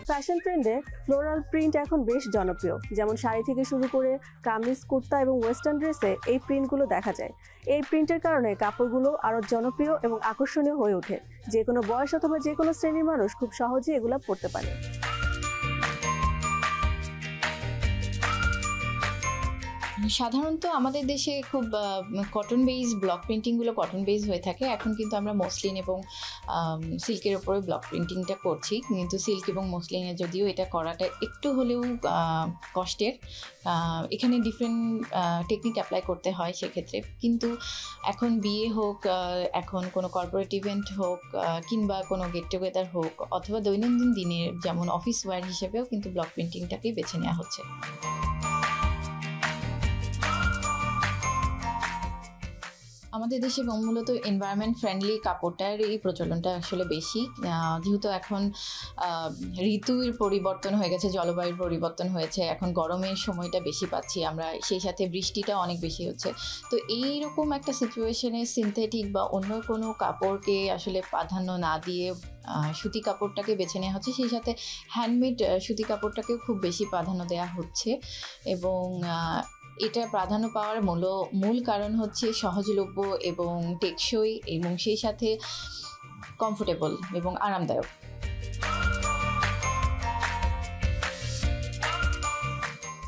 Fashion ট্রেন্ডে floral print এখন বেশ জনপ্রিয়, যেমন শাড়ি থেকে শুরু করে কামিজ, কুর্তা এবং ওয়েস্টার্ন ড্রেসে এই প্রিন্টগুলো দেখা যায়। এই প্রিন্টের কারণে কাপড়গুলো আরও জনপ্রিয় এবং আকর্ষণীয় হয়ে ওঠে। যে কোনো বয়স অথবা যে কোনো শ্রেণীর মানুষ খুব সহজেই এগুলো পরতে পারে। সাধারণত আমাদের দেশে খুব কটন বেস ব্লক প্রিন্টিংগুলো কটন বেস হয়ে থাকে। এখন কিন্তু আমরা মসলিন এবং সিল্কের ওপরে ব্লক প্রিন্টিংটা করছি, কিন্তু সিল্ক এবং মসলিনে যদিও এটা করাটা একটু হলেও কষ্টের। এখানে ডিফারেন্ট টেকনিক অ্যাপ্লাই করতে হয় সেক্ষেত্রে। কিন্তু এখন বিয়ে হোক, এখন কোনো কর্পোরেট ইভেন্ট হোক, কিংবা কোনো গেট টুগেদার হোক, অথবা দৈনন্দিন দিনের যেমন অফিস ওয়্যার হিসেবেও কিন্তু ব্লক প্রিন্টিংটাকেই বেছে নেওয়া হচ্ছে। আমাদের দেশে মূলত এনভায়রনমেন্ট ফ্রেন্ডলি কাপড়টার এই প্রচলনটা আসলে বেশি, যেহেতু এখন ঋতুর পরিবর্তন হয়ে গেছে, জলবায়ুর পরিবর্তন হয়েছে, এখন গরমের সময়টা বেশি পাচ্ছি আমরা, সেই সাথে বৃষ্টিটা অনেক বেশি হচ্ছে। তো এইরকম একটা সিচুয়েশনে সিনথেটিক বা অন্য কোনো কাপড়কে আসলে প্রাধান্য না দিয়ে সুতি কাপড়টাকে বেছে নেওয়া হচ্ছে। সেই সাথে হ্যান্ডমেড সুতি কাপড়টাকেও খুব বেশি প্রাধান্য দেওয়া হচ্ছে, এবং এটা প্রাধান্য পাওয়ার মূল কারণ হচ্ছে সহজলভ্য এবং টেকসই, এবং সেই সাথে কমফোর্টেবল এবং আরামদায়ক।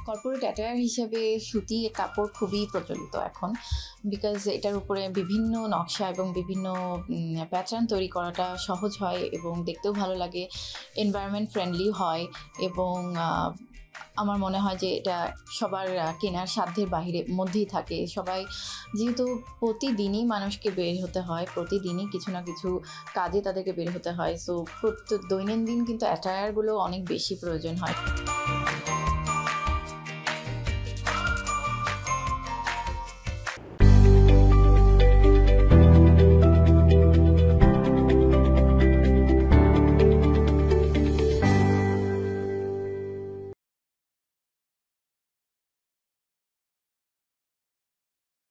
কর্পোরেট অ্যাটায়ার হিসেবে সুতি কাপড় খুবই প্রচলিত এখন, বিকজ এটার উপরে বিভিন্ন নকশা এবং বিভিন্ন প্যাটার্ন তৈরি করাটা সহজ হয় এবং দেখতেও ভালো লাগে, এনভায়রনমেন্ট ফ্রেন্ডলি হয়, এবং আমার মনে হয় যে এটা সবার কেনার সাধ্যের মধ্যেই থাকে। সবাই যেহেতু প্রতিদিনই মানুষকে বের হতে হয়, প্রতিদিনই কিছু না কিছু কাজে তাদেরকে বের হতে হয়, সো দৈনন্দিন কিন্তু অ্যাটায়ারগুলো অনেক বেশি প্রয়োজন হয়।